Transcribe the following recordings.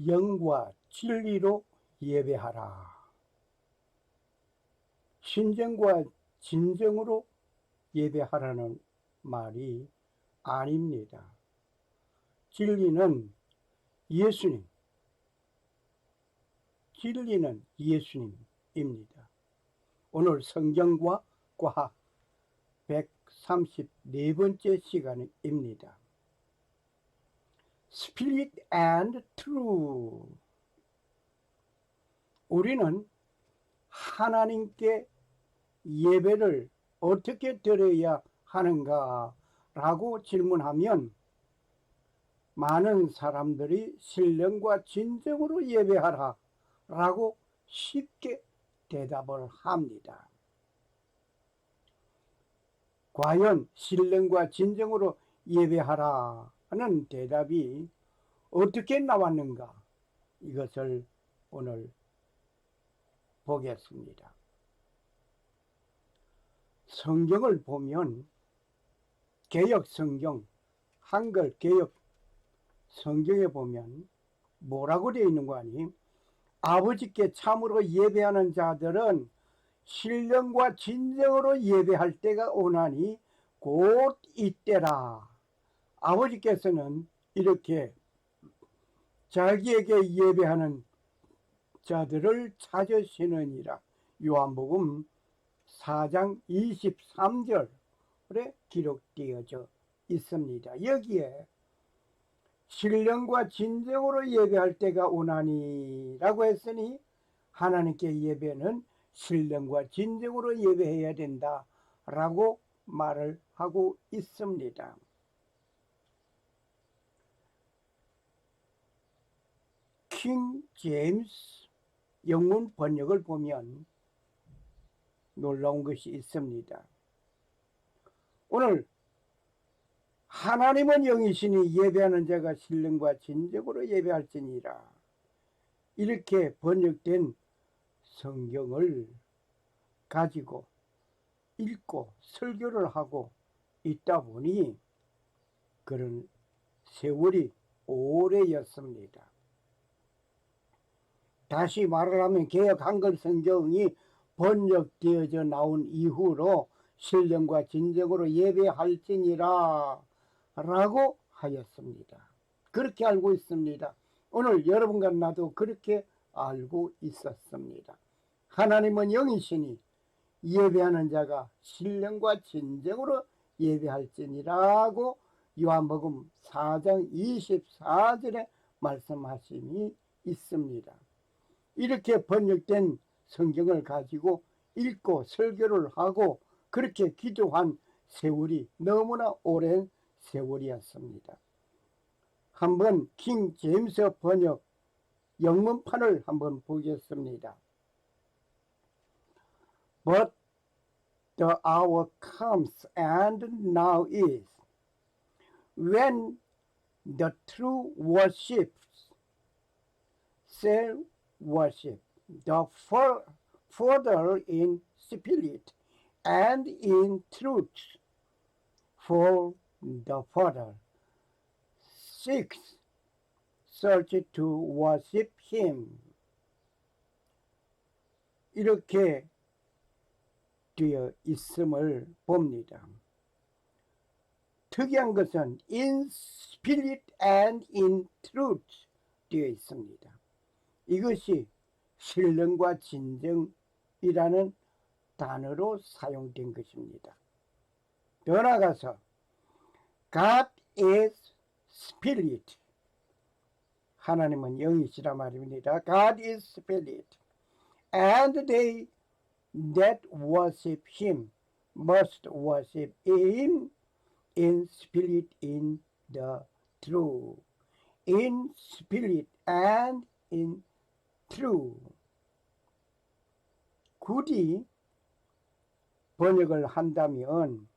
영과 진리로 예배하라. 신정과 진정으로 예배하라는 말이 아닙니다. 진리는 예수님, 진리는 예수님입니다. 오늘 성경과 과학 134번째 시간입니다. Spirit and Truth. 우리는 하나님께 예배를 어떻게 드려야 하는가 라고 질문하면 많은 사람들이 신령과 진정으로 예배하라 라고 쉽게 대답을 합니다. 과연 신령과 진정으로 예배하라 하는 대답이 어떻게 나왔는가, 이것을 오늘 보겠습니다. 성경을 보면 개역 성경, 한글 개역 성경에 보면 뭐라고 되어 있는 거 아니? 아버지께 참으로 예배하는 자들은 신령과 진정으로 예배할 때가 오나니 곧 이때라. 아버지께서는 이렇게 자기에게 예배하는 자들을 찾으시느니라. 요한복음 4장 23절에 기록되어져 있습니다. 여기에 신령과 진정으로 예배할 때가 오나니 라고 했으니 하나님께 예배는 신령과 진정으로 예배해야 된다 라고 말을 하고 있습니다. 킹 제임스 영문 번역을 보면 놀라운 것이 있습니다. 오늘 하나님은 영이시니 예배하는 자가 신령과 진정으로 예배할지니라, 이렇게 번역된 성경을 가지고 읽고 설교를 하고 있다 보니 그런 세월이 오래였습니다. 다시 말을 하면 개역 한글 성경이 번역되어져 나온 이후로 신령과 진정으로 예배할지니라 라고 하였습니다. 그렇게 알고 있습니다. 오늘 여러분과 나도 그렇게 알고 있었습니다. 하나님은 영이시니 예배하는 자가 신령과 진정으로 예배할지니라고 요한복음 4장 24절에 말씀하심이 있습니다. 이렇게 번역된 성경을 가지고 읽고 설교를 하고 그렇게 기도한 세월이 너무나 오랜 세월이었습니다. 한번 킹 제임스 번역 영문판을 한번 보겠습니다. But the hour comes and now is when the true worshippers shall worship the Father in spirit and in truth, for the Father seeks search to worship him. 이렇게 되어 있음을 봅니다. 특이한 것은 in spirit and in truth 되어 있습니다. 이것이 신령과 진정이라는 단어로 사용된 것입니다. 더 나아가서 God is spirit, 하나님은 영이시라 말입니다. God is spirit, and they that worship him must worship him in spirit in the truth. In spirit and in truth. 굳이 번역을 한다면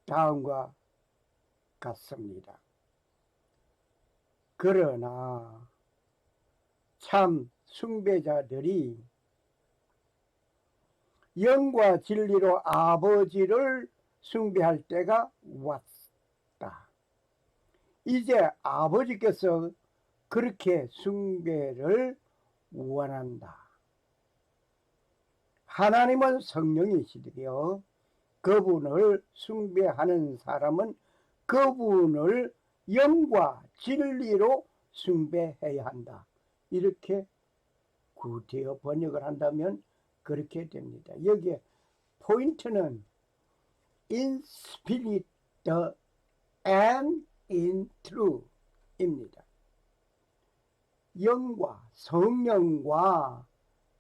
다음과 같습니다. 그러나 참 숭배자들이 영과 진리로 아버지를 숭배할 때가 왔다. 이제 아버지께서 그렇게 숭배를 원한다. 하나님은 성령이시되어 그분을 숭배하는 사람은 그분을 영과 진리로 숭배해야 한다. 이렇게 구태여 번역을 한다면 그렇게 됩니다. 여기에 포인트는 in spirit and in truth 입니다. 영과 성령과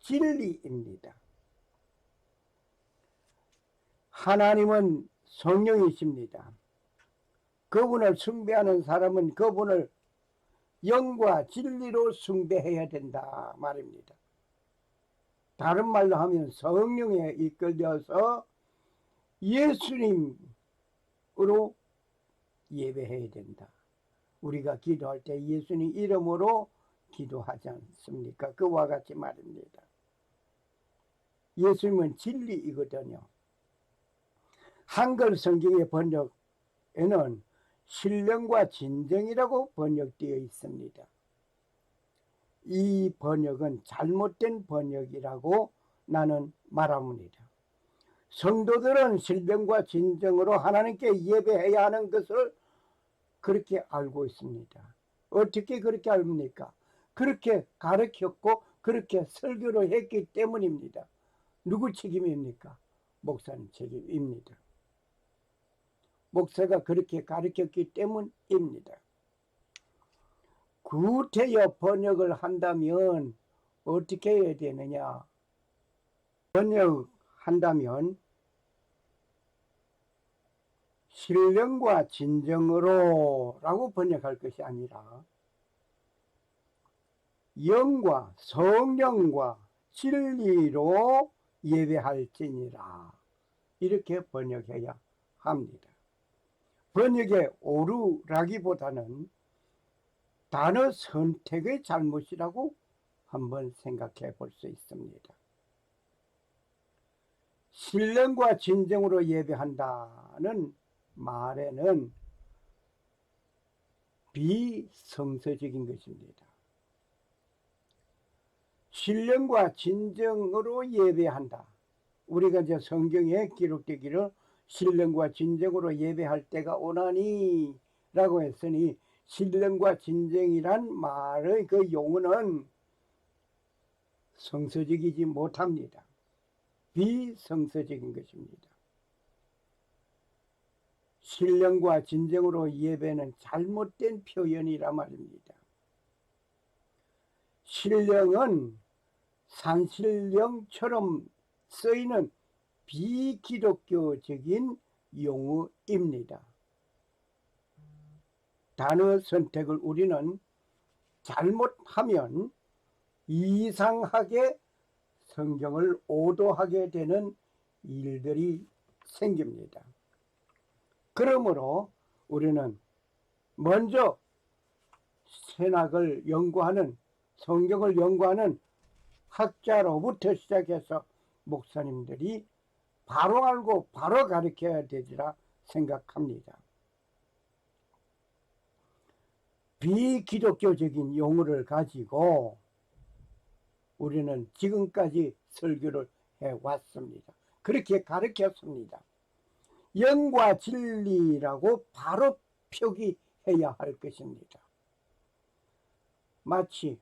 진리입니다. 하나님은 성령이십니다. 그분을 숭배하는 사람은 그분을 영과 진리로 숭배해야 된다 말입니다. 다른 말로 하면 성령에 이끌려서 예수님으로 예배해야 된다. 우리가 기도할 때 예수님 이름으로 기도하지 않습니까? 그와 같이 말입니다. 예수님은 진리이거든요. 한글 성경의 번역에는 신령과 진정이라고 번역되어 있습니다. 이 번역은 잘못된 번역이라고 나는 말합니다. 성도들은 신령과 진정으로 하나님께 예배해야 하는 것을 그렇게 알고 있습니다. 어떻게 그렇게 압니까? 그렇게 가르쳤고 그렇게 설교를 했기 때문입니다. 누구 책임입니까? 목사님 책임입니다. 목사가 그렇게 가르쳤기 때문입니다. 구태여 번역을 한다면 어떻게 해야 되느냐? 번역한다면 신령과 진정으로 라고 번역할 것이 아니라 영과 성령과 진리로 예배할지니라 이렇게 번역해야 합니다. 번역의 오류라기보다는 단어 선택의 잘못이라고 한번 생각해 볼 수 있습니다. 신령과 진정으로 예배한다는 말에는 비성서적인 것입니다. 신령과 진정으로 예배한다. 우리가 이제 성경에 기록되기를 신령과 진정으로 예배할 때가 오나니 라고 했으니 신령과 진정이란 말의 그 용어는 성서적이지 못합니다. 비성서적인 것입니다. 신령과 진정으로 예배는 잘못된 표현이라 말입니다. 신령은 산신령처럼 쓰이는 비기독교적인 용어입니다. 단어 선택을 우리는 잘못하면 이상하게 성경을 오도하게 되는 일들이 생깁니다. 그러므로 우리는 먼저 신학을 연구하는 성경을 연구하는 학자로부터 시작해서 목사님들이 바로 알고 바로 가르쳐야 되리라 생각합니다. 비기독교적인 용어를 가지고 우리는 지금까지 설교를 해왔습니다. 그렇게 가르쳤습니다. 영과 진리라고 바로 표기해야 할 것입니다. 마치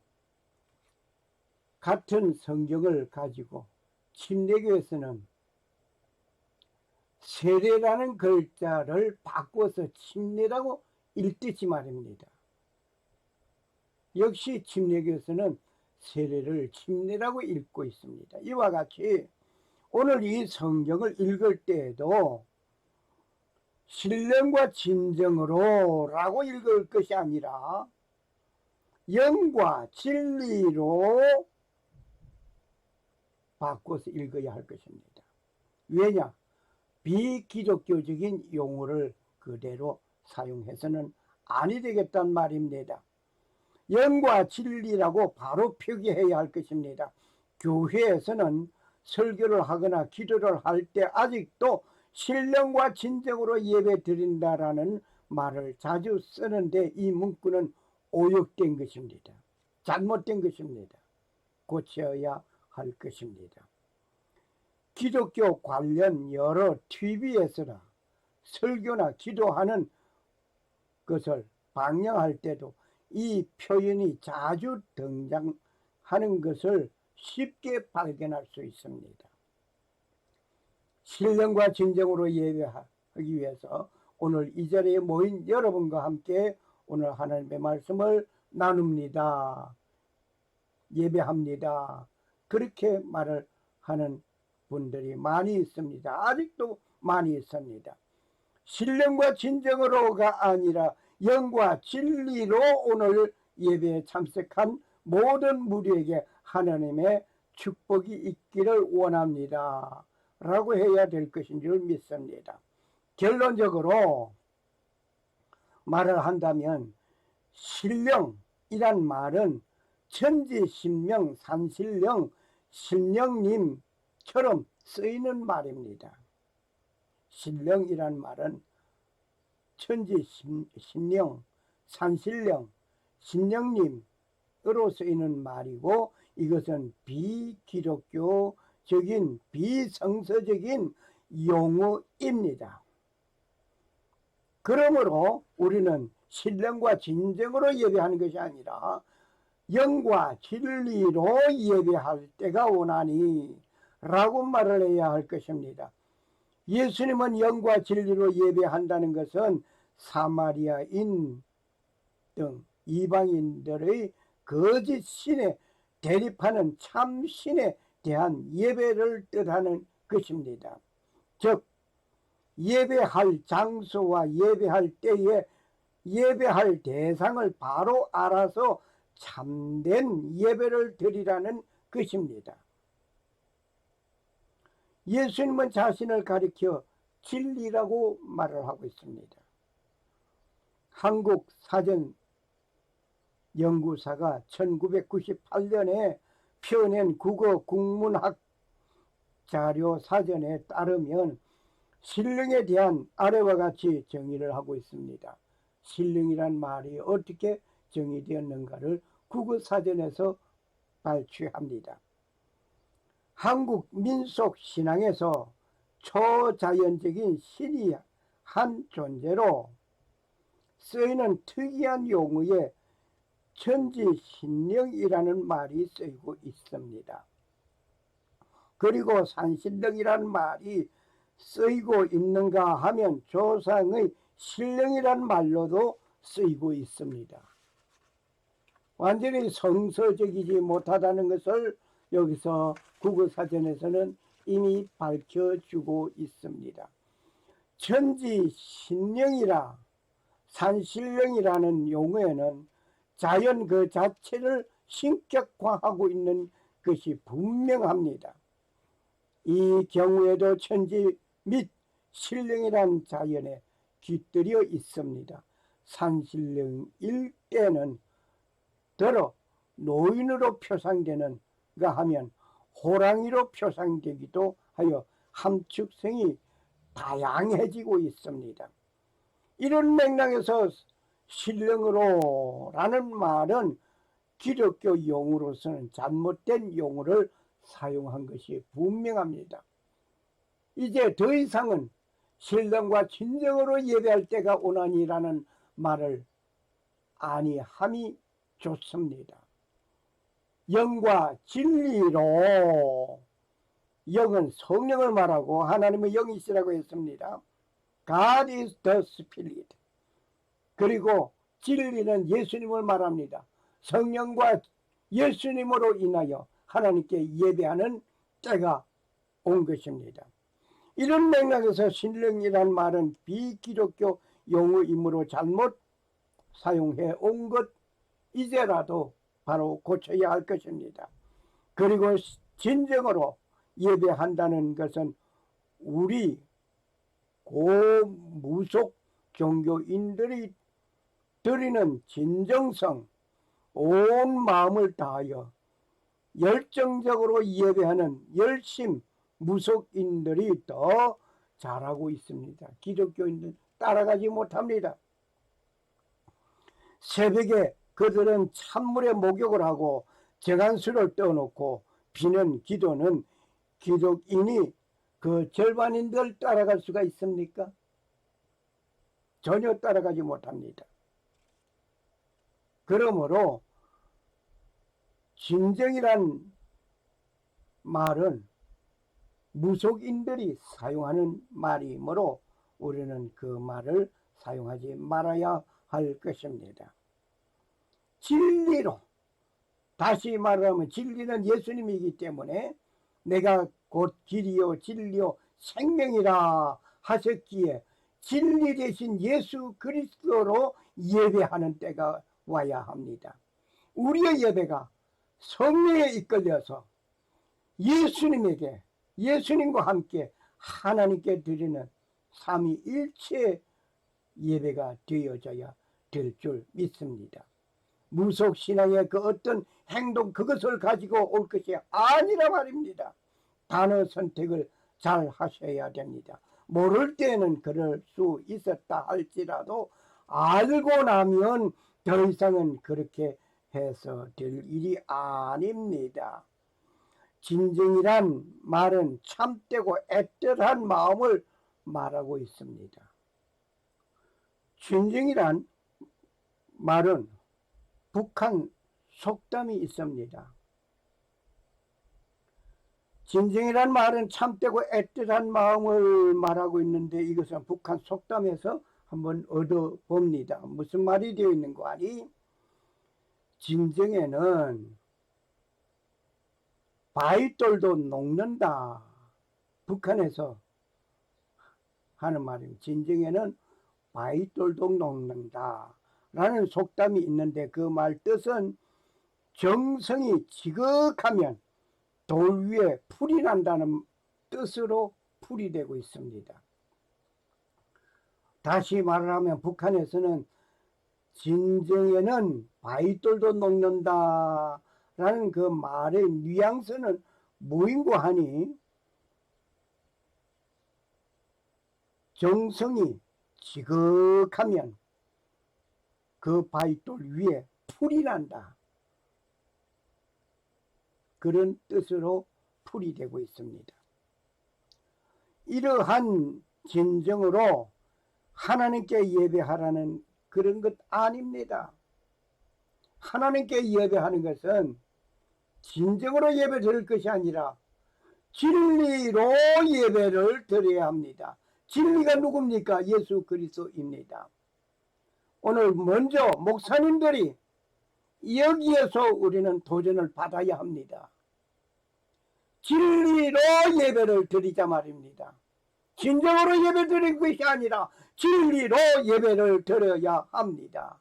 같은 성경을 가지고 침례교에서는 세례라는 글자를 바꿔서 침례라고 읽듯이 말입니다. 역시 침례교에서는 세례를 침례라고 읽고 있습니다. 이와 같이 오늘 이 성경을 읽을 때에도 신령과 진정으로 라고 읽을 것이 아니라 영과 진리로 바꿔서 읽어야 할 것입니다. 왜냐? 비기독교적인 용어를 그대로 사용해서는 아니 되겠단 말입니다. 영과 진리라고 바로 표기해야 할 것입니다. 교회에서는 설교를 하거나 기도를 할 때 아직도 신령과 진정으로 예배 드린다라는 말을 자주 쓰는데 이 문구는 오역된 것입니다. 잘못된 것입니다. 고쳐야 할 것입니다. 기독교 관련 여러 TV에서나 설교나 기도하는 것을 방영할 때도 이 표현이 자주 등장하는 것을 쉽게 발견할 수 있습니다. 신령과 진정으로 예배하기 위해서 오늘 이 자리에 모인 여러분과 함께 오늘 하나님의 말씀을 나눕니다. 예배합니다. 그렇게 말을 하는 분들이 많이 있습니다. 아직도 많이 있습니다. 신령과 진정으로가 아니라 영과 진리로 오늘 예배에 참석한 모든 무리에게 하나님의 축복이 있기를 원합니다. 라고 해야 될 것인 줄 믿습니다. 결론적으로 말을 한다면 신령이란 말은 천지신명, 산신령, 신령님처럼 쓰이는 말입니다. 신령이란 말은 천지신령, 산신령, 신령님으로 쓰이는 말이고 이것은 비기독교적인 비성서적인 용어입니다. 그러므로 우리는 신령과 진정으로 예배하는 것이 아니라 영과 진리로 예배할 때가 오나니 라고 말을 해야 할 것입니다. 예수님은 영과 진리로 예배한다는 것은 사마리아인 등 이방인들의 거짓 신에 대립하는 참 신에 대한 예배를 뜻하는 것입니다. 즉 예배할 장소와 예배할 때에 예배할 대상을 바로 알아서 참된 예배를 드리라는 것입니다. 예수님은 자신을 가리켜 진리라고 말을 하고 있습니다. 한국 사전 연구사가 1998년에 펴낸 국어 국문학 자료 사전에 따르면 신령에 대한 아래와 같이 정의를 하고 있습니다. 신령이란 말이 어떻게 정의되었는가를 국어사전에서 발췌합니다. 한국 민속 신앙에서 초자연적인 신이 한 존재로 쓰이는 특이한 용어에 천지신령이라는 말이 쓰이고 있습니다. 그리고 산신령이라는 말이 쓰이고 있는가 하면 조상의 신령이라는 말로도 쓰이고 있습니다. 완전히 성서적이지 못하다는 것을 여기서 국어사전에서는 이미 밝혀주고 있습니다. 천지신령이라 산신령이라는 용어에는 자연 그 자체를 신격화하고 있는 것이 분명합니다. 이 경우에도 천지 및 신령이란 자연에 깃들여 있습니다. 산신령일 때는 더러 노인으로 표상되는가 하면 호랑이로 표상되기도 하여 함축성이 다양해지고 있습니다. 이런 맥락에서 신령으로 라는 말은 기독교 용어로서는 잘못된 용어를 사용한 것이 분명합니다. 이제 더 이상은 신령과 진정으로 예배할 때가 오나니라는 말을 아니함이 좋습니다. 영과 진리로, 영은 성령을 말하고 하나님의 영이시라고 했습니다. God is the Spirit. 그리고 진리는 예수님을 말합니다. 성령과 예수님으로 인하여 하나님께 예배하는 때가 온 것입니다. 이런 맥락에서 신령이란 말은 비기독교 용어이므로 잘못 사용해 온 것 이제라도 바로 고쳐야 할 것입니다. 그리고 진정으로 예배한다는 것은 우리 고무속 종교인들이 드리는 진정성, 온 마음을 다하여 열정적으로 예배하는 열심 무속인들이 더 잘하고 있습니다. 기독교인들 따라가지 못합니다. 새벽에 그들은 찬물에 목욕을 하고 정한 술을 떠놓고 비는 기도는 기독인이 그 절반인들 따라갈 수가 있습니까? 전혀 따라가지 못합니다. 그러므로 진정이란 말은 무속인들이 사용하는 말이므로 우리는 그 말을 사용하지 말아야 할 것입니다. 진리로, 다시 말하면 진리는 예수님이기 때문에 내가 곧 길이요 진리요 생명이라 하셨기에 진리 대신 예수 그리스도로 예배하는 때가 와야 합니다. 우리의 예배가 성령에 이끌려서 예수님에게, 예수님과 함께 하나님께 드리는 삼위일체 예배가 되어져야 될 줄 믿습니다. 무속신앙의 그 어떤 행동, 그것을 가지고 올 것이 아니라 말입니다. 단어 선택을 잘 하셔야 됩니다. 모를 때는 그럴 수 있었다 할지라도 알고 나면 더 이상은 그렇게 해서 될 일이 아닙니다. 진정이란 말은 참되고 애틋한 마음을 말하고 있습니다. 진정이란 말은 북한 속담이 있습니다. 진정이란 말은 참되고 애틋한 마음을 말하고 있는데 이것은 북한 속담에서 한번 얻어봅니다. 무슨 말이 되어 있는 거 아니? 진정에는 바위돌도 녹는다. 북한에서 하는 말입니다. 진정에는 바위돌도 녹는다 라는 속담이 있는데 그 말 뜻은 정성이 지극하면 돌 위에 풀이 난다는 뜻으로 풀이되고 있습니다. 다시 말을 하면 북한에서는 진정에는 바위돌도 녹는다 라는 그 말의 뉘앙스는 뭐인고 하니 정성이 지극하면 그 바위돌 위에 풀이 난다. 그런 뜻으로 풀이되고 있습니다. 이러한 진정으로 하나님께 예배하라는 그런 것 아닙니다. 하나님께 예배하는 것은 진정으로 예배 드릴 것이 아니라 진리로 예배를 드려야 합니다. 진리가 누굽니까? 예수 그리스도입니다. 오늘 먼저 목사님들이 여기에서 우리는 도전을 받아야 합니다. 진리로 예배를 드리자 말입니다. 진정으로 예배 드릴 것이 아니라 진리로 예배를 드려야 합니다.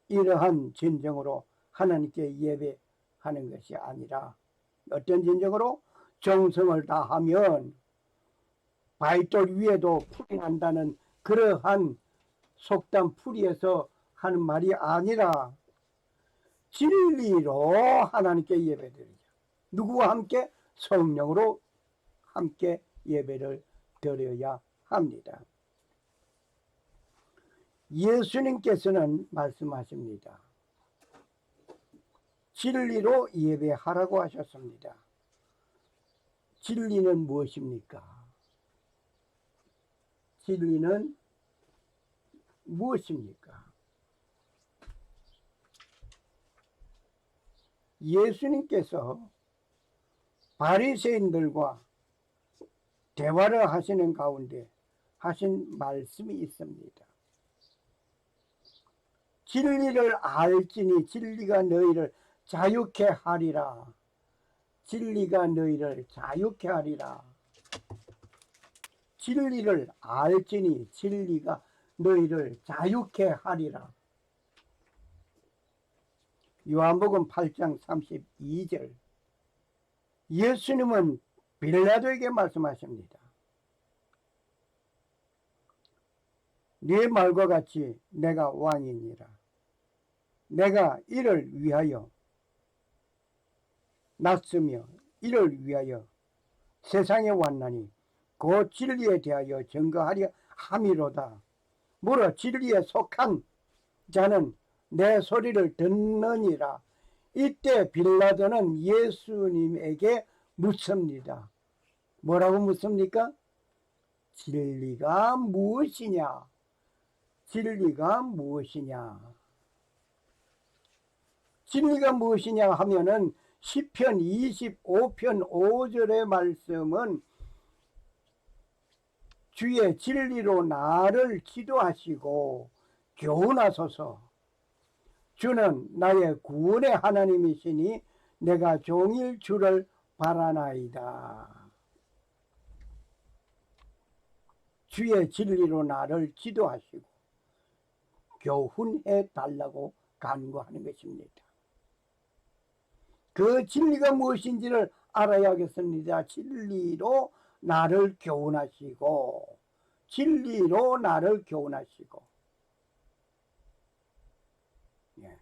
이러한 진정으로 하나님께 예배하는 것이 아니라 어떤 진정으로 정성을 다하면 바위돌 위에도 풀이 난다는 그러한 속담 풀이에서 하는 말이 아니라 진리로 하나님께 예배드리자. 누구와 함께? 성령으로 함께 예배를 드려야 합니다. 예수님께서는 말씀하십니다. 진리로 예배하라고 하셨습니다. 진리는 무엇입니까? 진리는 무엇입니까? 예수님께서 바리새인들과 대화를 하시는 가운데 하신 말씀이 있습니다. 진리를 알지니 진리가 너희를 자유케 하리라. 진리가 너희를 자유케 하리라. 진리를 알지니 진리가 너희를 자유케 하리라. 요한복음 8장 32절. 예수님은 빌라도에게 말씀하십니다. 네 말과 같이 내가 왕이니라. 내가 이를 위하여 났으며 이를 위하여 세상에 왔나니 그 진리에 대하여 증거하려 함이로다. 물어 진리에 속한 자는 내 소리를 듣느니라. 이때 빌라도는 예수님에게 묻습니다. 뭐라고 묻습니까? 진리가 무엇이냐? 진리가 무엇이냐? 진리가 무엇이냐 하면은 시편 25편 5절의 말씀은 주의 진리로 나를 기도하시고 교훈하소서. 주는 나의 구원의 하나님이시니 내가 종일 주를 바라나이다. 주의 진리로 나를 기도하시고 교훈해 달라고 간구하는 것입니다. 그 진리가 무엇인지를 알아야겠습니다. 진리로 나를 교훈하시고, 진리로 나를 교훈하시고, 예.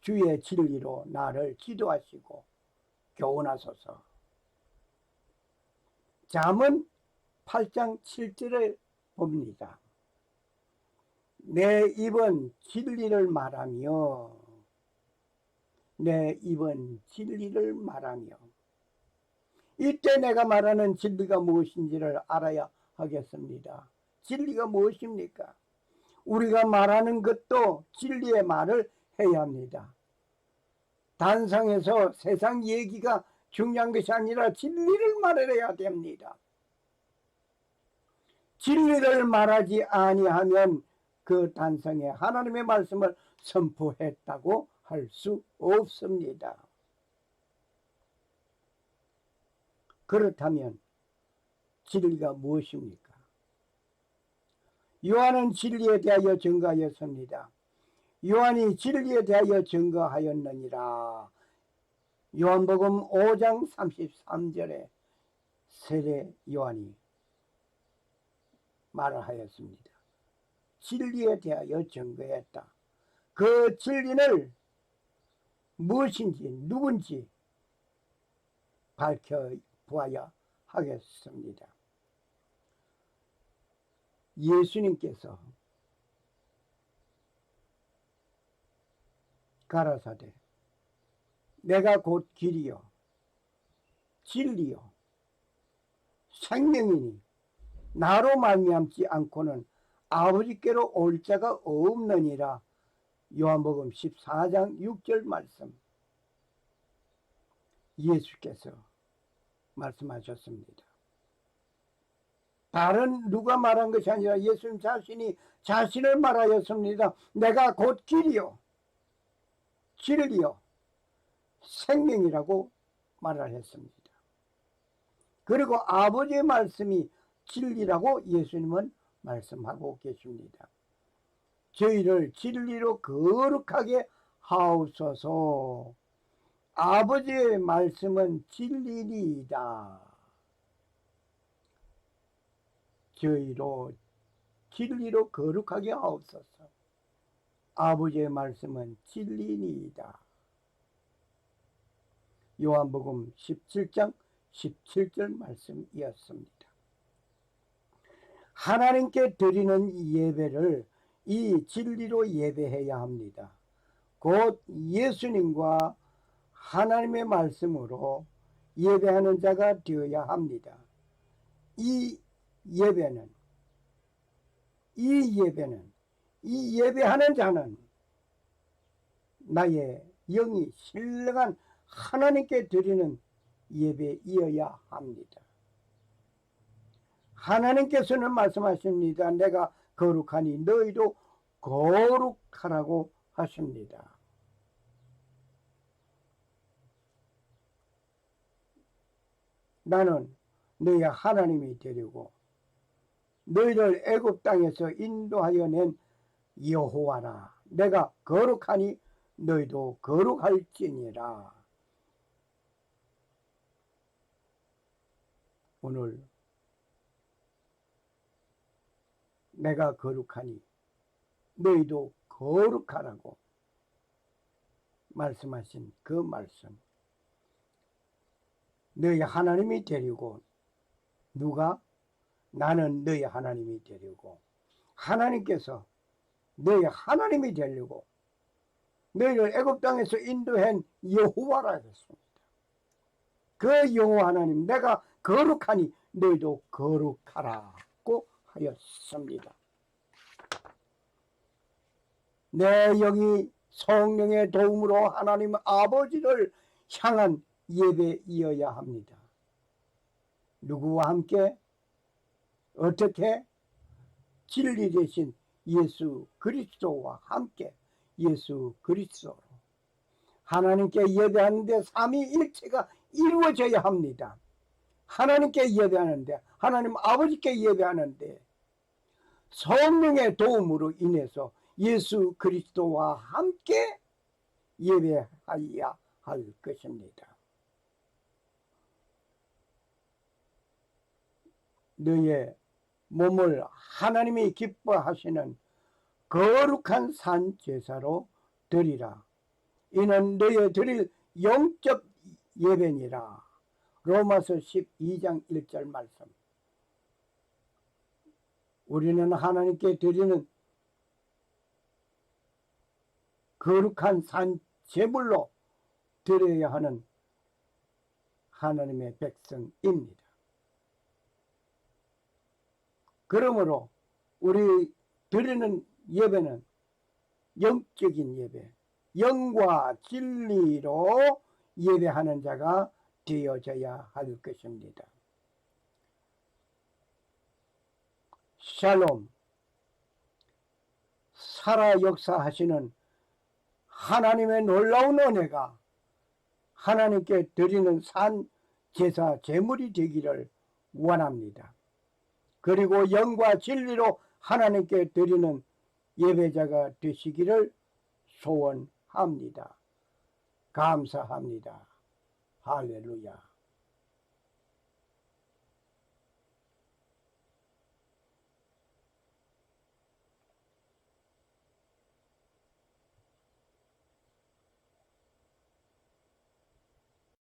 주의 진리로 나를 기도하시고 교훈하소서. 잠언 8장 7절에 봅니다. 내 입은 진리를 말하며, 내 입은 진리를 말하며. 이때 내가 말하는 진리가 무엇인지를 알아야 하겠습니다. 진리가 무엇입니까? 우리가 말하는 것도 진리의 말을 해야 합니다. 단상에서 세상 얘기가 중요한 것이 아니라 진리를 말해야 됩니다. 진리를 말하지 아니하면 그 단상에 하나님의 말씀을 선포했다고 할 수 없습니다. 그렇다면 진리가 무엇입니까? 요한은 진리에 대하여 증거하였습니다. 요한이 진리에 대하여 증거하였느니라. 요한복음 5장 33절에 세례 요한이 말을 하였습니다. 진리에 대하여 증거했다. 그 진리를 무엇인지 누군지 밝혀보아야 하겠습니다. 예수님께서 가라사대 내가 곧 길이요 진리요 생명이니 나로 말미암지 않고는 아버지께로 올 자가 없느니라. 요한복음 14장 6절 말씀. 예수께서 말씀하셨습니다. 다른 누가 말한 것이 아니라 예수님 자신이 자신을 말하였습니다. 내가 곧 길이요 진리요 생명이라고 말을 했습니다. 그리고 아버지의 말씀이 진리라고 예수님은 말씀하고 계십니다. 저희를 진리로 거룩하게 하옵소서. 아버지의 말씀은 진리니이다. 저희로 진리로 거룩하게 하옵소서. 아버지의 말씀은 진리니이다. 요한복음 17장 17절 말씀이었습니다. 하나님께 드리는 예배를 이 진리로 예배해야 합니다. 곧 예수님과 하나님의 말씀으로 예배하는 자가 되어야 합니다. 이 예배하는 자는 나의 영이 신령한 하나님께 드리는 예배이어야 합니다. 하나님께서는 말씀하십니다. 내가 거룩하니 너희도 거룩하라고 하십니다. 나는 너희 하나님이 되려고 너희를 애굽 땅에서 인도하여 낸 여호와라. 내가 거룩하니 너희도 거룩할지니라. 오늘 내가 거룩하니 너희도 거룩하라고 말씀하신 그 말씀, 너희 하나님이 되려고 누가? 나는 너희 하나님이 되려고 하나님께서 너희 하나님이 되려고 너희를 애굽 땅에서 인도한 여호와라 했습니다. 그 여호와 하나님, 내가 거룩하니 너희도 거룩하라고 하였습니다. 내 영이 성령의 도움으로 하나님 아버지를 향한 예배이어야 합니다. 누구와 함께? 어떻게? 진리 되신 예수 그리스도와 함께 예수 그리스도로 하나님께 예배하는데 삼위일체가 이루어져야 합니다. 하나님께 예배하는데, 하나님 아버지께 예배하는데 성령의 도움으로 인해서 예수 그리스도와 함께 예배하여야 할 것입니다. 너의 몸을 하나님이 기뻐하시는 거룩한 산 제사로 드리라. 이는 너의 드릴 영적 예배니라. 로마서 12장 1절 말씀. 우리는 하나님께 드리는 거룩한 산 제물로 드려야 하는 하나님의 백성입니다. 그러므로 우리 드리는 예배는 영적인 예배, 영과 진리로 예배하는 자가 되어져야 할 것입니다. 샬롬. 살아 역사하시는 하나님의 놀라운 은혜가 하나님께 드리는 산 제사 제물이 되기를 원합니다. 그리고 영과 진리로 하나님께 드리는 예배자가 되시기를 소원합니다. 감사합니다. 할렐루야.